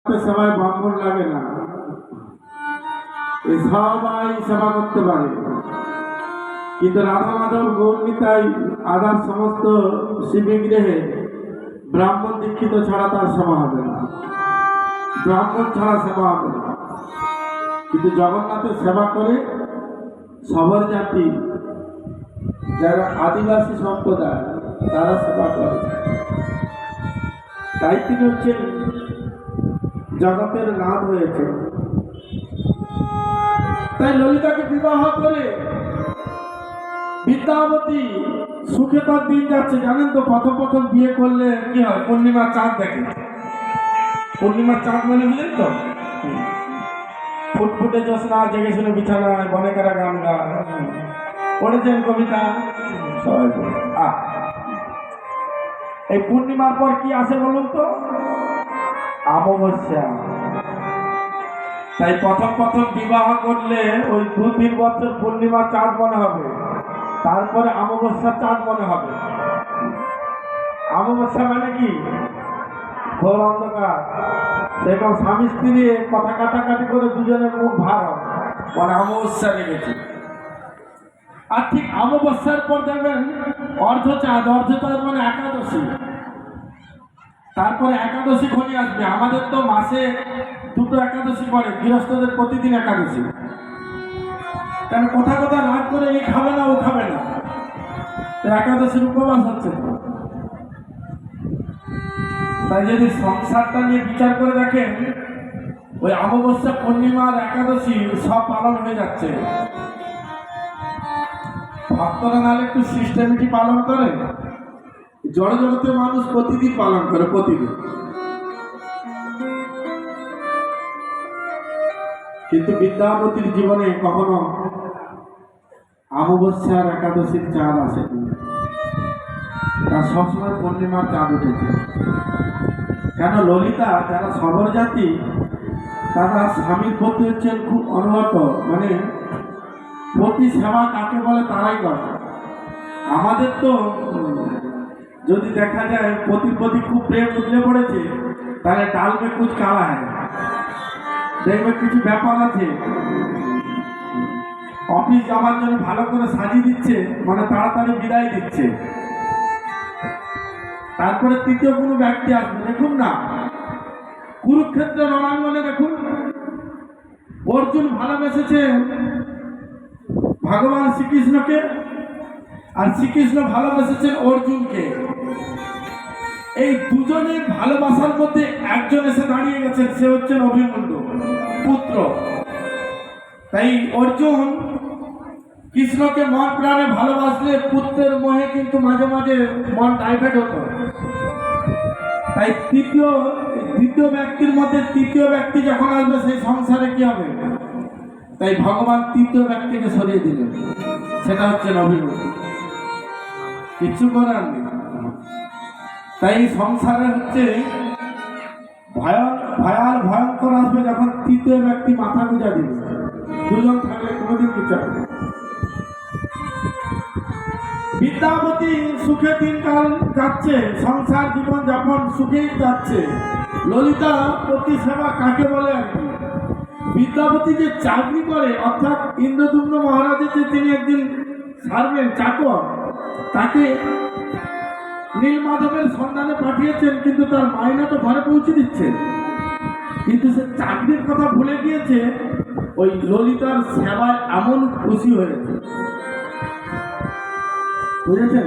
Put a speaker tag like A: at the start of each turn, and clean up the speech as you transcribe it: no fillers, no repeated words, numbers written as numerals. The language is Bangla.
A: সবাই ব্রাহ্মণ লাগে না, সবাই সেবা করতে পারে, কিন্তু রাধা মাধব গৌরনিতাই আদার সমস্ত শিববিগ্রহে ব্রাহ্মণ দীক্ষিত ছাড়া তার সেবা হবে না, ব্রাহ্মণ ছাড়া সেবা হবে না। কিন্তু জগন্নাথের সেবা করে সবর জাতি, যারা আদিবাসী সম্প্রদায় তারা সেবা করে, তাই তিনি হচ্ছেন জগতের নাথ হয়েছে। তাই ললিতাকে বিবাহ করে বিদ্যাবতী সুখে তার দিন যাচ্ছে। জানেন তো, প্রথম বিয়ে করলে কি হয়, পূর্ণিমার চাঁদ দেখে। পূর্ণিমার চাঁদ মানে বুঝলেন তো, ফুটফুটে জ্যোৎস্না জেগে শুনে বিছানায় বনেকেরা গান গান পড়েছেন কবিতা সবাই। এই পূর্ণিমার পর কি আসে বলুন তো, অমাবস্যা। তাই প্রথম বিবাহ করলে ওই 2-3 বছর পূর্ণিমা চাঁদ মনে হবে, তারপরে অমাবস্যা চাঁদ মনে হবে। অমাবস্যা মানে কি, ঘোর অন্ধকার। সেরকম স্বামী স্ত্রী কথা কাটাকাটি করে দুজনের মুখ ভার হবে, মানে অমাবস্যা লেগেছে। আর ঠিক অমাবস্যার পর দেখবেন অর্ধচাঁদ, অর্ধচাঁদ মানে একাদশী। তারপরে একাদশী ঘনিয়ে আসবে। আমাদের তো মাসে 2টো একাদশী পড়ে, গৃহস্থদের প্রতিদিন একাদশী। কারণ কোথা রাগ করে এই খাবে না ও খাবে না, একাদশীর উপবাস হচ্ছে। তাই যদি সংসারটা নিয়ে বিচার করে দেখেন, ওই অমাবস্যা, পূর্ণিমার, একাদশী সব পালন হয়ে যাচ্ছে। ভক্তরা নাহলে একটু সিস্টেমেটিক পালন করে, জড় জগতের মানুষ প্রতিদিন পালন করে, প্রতিদিন। কিন্তু বিদ্যাপতির জীবনে কখনো অমাবস্যার একাদশীর চাঁদ আসেনি, তার সবসময় পূর্ণিমার চাঁদ উঠেছে। কেন, ললিতা যারা সবর জাতি তারা স্বামীর প্রতি হচ্ছেন খুব অনুগত, মানে প্রতি সেবা কাকে বলে তারাই করে। আমাদের তো যদি দেখা যায় প্রতি খুব প্রেম উঠলে পড়েছে, তাহলে ডাল মে কুচ কালা হয়, দেখবে কিছু ব্যাপার আছে। অফিস যাওয়ার জন্য ভালো করে সাজিয়ে দিচ্ছে, মানে তাড়াতাড়ি বিদায় দিচ্ছে। তারপরে তৃতীয় কোনো ব্যক্তি আসবে, দেখুন না কুরুক্ষেত্রের রণাঙ্গনে দেখুন, অর্জুন ভালোবেসেছে ভগবান শ্রীকৃষ্ণকে, আর শ্রীকৃষ্ণ ভালোবেসেছেন অর্জুনকে। এই দুজনের ভালোবাসার মধ্যে একজন এসে দাঁড়িয়ে গেছেন, সে হচ্ছেন অভিমন্যু পুত্র। তাই অর্জুন কৃষ্ণকে মন প্রাণে ভালোবাসলে পুত্রের মোহে কিন্তু মাঝে মাঝে মন ডাইভার্ট হতো। তাই দ্বিতীয় ব্যক্তির মধ্যে তৃতীয় ব্যক্তি যখন আসবে, সেই সংসারে কি হবে? তাই ভগবান তৃতীয় ব্যক্তিকে সরিয়ে দিলেন, সেটা হচ্ছে অভিমন্যু। কিছু করার নেই। তাই সংসারে হচ্ছে ভয়ঙ্কর আসবে যখন তৃতীয় ব্যক্তি মাথা গুঁজা দিবে। দুজন থাকলে কোনোদিন বিচার হবে। বিদ্যাপতি সুখে দিনকাল যাচ্ছে, সংসার জীবন যাপন সুখেই যাচ্ছে। ললিতা প্রতি সেবা কাকে বলে আর কি, বিদ্যাপতি যে চাকরি করে, অর্থাৎ ইন্দ্রদুম্ন মহারাজের যে তিনি একদিন সার্ভেন্ট চাকর, তাকে নীলমাধবের সন্ধানে পাঠিয়েছেন, কিন্তু তার মাইনা তো ঘরে পৌঁছে দিচ্ছে। কিন্তু সে চাকরির কথা ভুলে গিয়েছে, ওই ললিতার সেবায় এমন খুশি হয়েছে, বুঝেছেন?